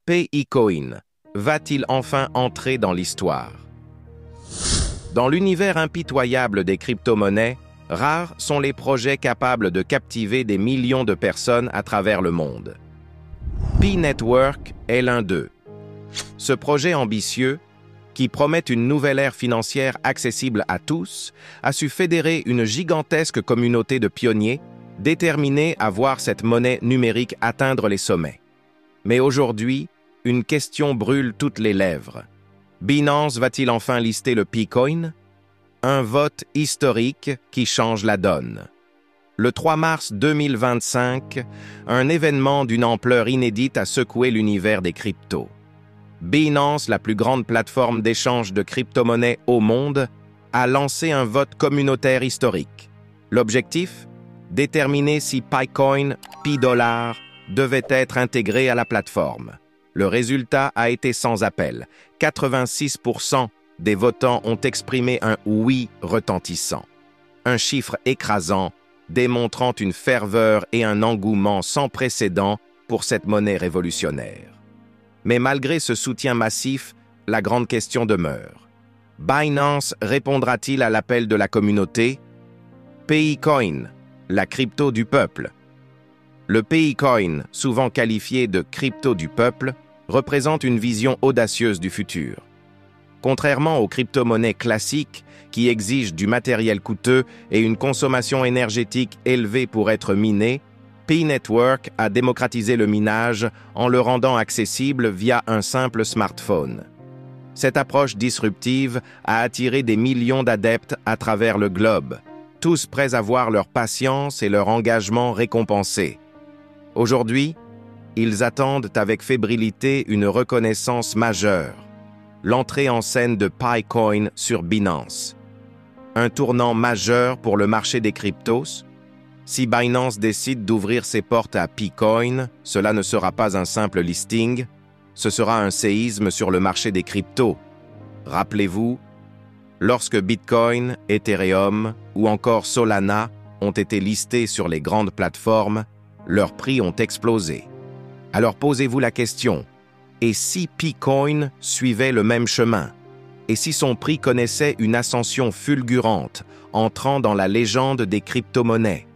Paycoin va-t-il enfin entrer dans l'histoire? Dans l'univers impitoyable des crypto-monnaies, rares sont les projets capables de captiver des millions de personnes à travers le monde. P-Network est l'un d'eux. Ce projet ambitieux, qui promet une nouvelle ère financière accessible à tous, a su fédérer une gigantesque communauté de pionniers déterminés à voir cette monnaie numérique atteindre les sommets. Mais aujourd'hui, une question brûle toutes les lèvres. Binance va-t-il enfin lister le P-Coin? Un vote historique qui change la donne. Le 3 mars 2025, un événement d'une ampleur inédite a secoué l'univers des cryptos. Binance, la plus grande plateforme d'échange de crypto-monnaies au monde, a lancé un vote communautaire historique. L'objectif? Déterminer si P-Coin, P-Dollar, devait être intégré à la plateforme. Le résultat a été sans appel. 86% des votants ont exprimé un oui retentissant. Un chiffre écrasant, démontrant une ferveur et un engouement sans précédent pour cette monnaie révolutionnaire. Mais malgré ce soutien massif, la grande question demeure. Binance répondra-t-il à l'appel de la communauté? Paycoin, la crypto du peuple. Le Paycoin, souvent qualifié de crypto du peuple, représente une vision audacieuse du futur. Contrairement aux crypto-monnaies classiques qui exigent du matériel coûteux et une consommation énergétique élevée pour être minées, P-Network a démocratisé le minage en le rendant accessible via un simple smartphone. Cette approche disruptive a attiré des millions d'adeptes à travers le globe, tous prêts à voir leur patience et leur engagement récompensés. Aujourd'hui, ils attendent avec fébrilité une reconnaissance majeure, l'entrée en scène de P-Coin sur Binance. Un tournant majeur pour le marché des cryptos. Si Binance décide d'ouvrir ses portes à P-Coin, cela ne sera pas un simple listing, ce sera un séisme sur le marché des cryptos. Rappelez-vous, lorsque Bitcoin, Ethereum ou encore Solana ont été listés sur les grandes plateformes, leurs prix ont explosé. Alors posez-vous la question, et si P-Coin suivait le même chemin? Et si son prix connaissait une ascension fulgurante, entrant dans la légende des crypto-monnaies?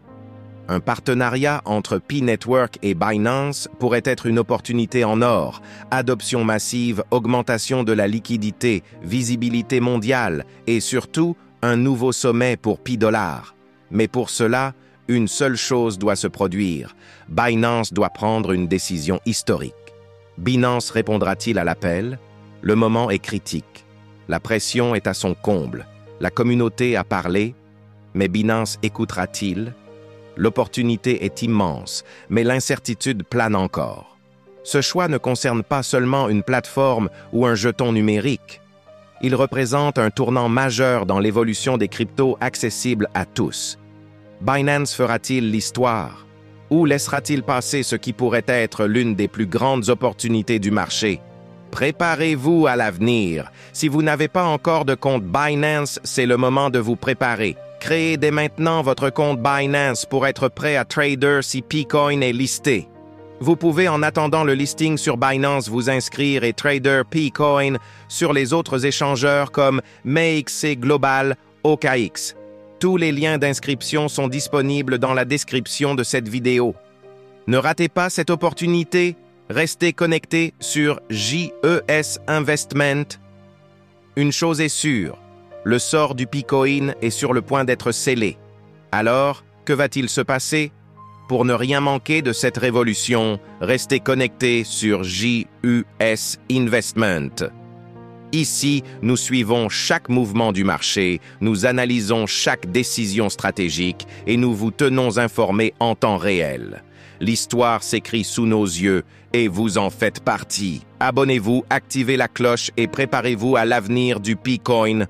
Un partenariat entre P-Network et Binance pourrait être une opportunité en or. Adoption massive, augmentation de la liquidité, visibilité mondiale et surtout un nouveau sommet pour P-Dollar. Mais pour cela, une seule chose doit se produire. Binance doit prendre une décision historique. Binance répondra-t-il à l'appel? Le moment est critique. La pression est à son comble. La communauté a parlé, mais Binance écoutera-t-il? L'opportunité est immense, mais l'incertitude plane encore. Ce choix ne concerne pas seulement une plateforme ou un jeton numérique. Il représente un tournant majeur dans l'évolution des cryptos accessibles à tous. Binance fera-t-il l'histoire? Ou laissera-t-il passer ce qui pourrait être l'une des plus grandes opportunités du marché? Préparez-vous à l'avenir. Si vous n'avez pas encore de compte Binance, c'est le moment de vous préparer. Créez dès maintenant votre compte Binance pour être prêt à trader si P-Coin est listé. Vous pouvez, en attendant le listing sur Binance, vous inscrire et trader P-Coin sur les autres échangeurs comme MEXC Global, OKX. Tous les liens d'inscription sont disponibles dans la description de cette vidéo. Ne ratez pas cette opportunité. Restez connectés sur JES Investment. Une chose est sûre, le sort du P-Coin est sur le point d'être scellé. Alors, que va-t-il se passer? Pour ne rien manquer de cette révolution, restez connectés sur JES Investment. Ici, nous suivons chaque mouvement du marché, nous analysons chaque décision stratégique et nous vous tenons informés en temps réel. L'histoire s'écrit sous nos yeux et vous en faites partie. Abonnez-vous, activez la cloche et préparez-vous à l'avenir du P-Coin.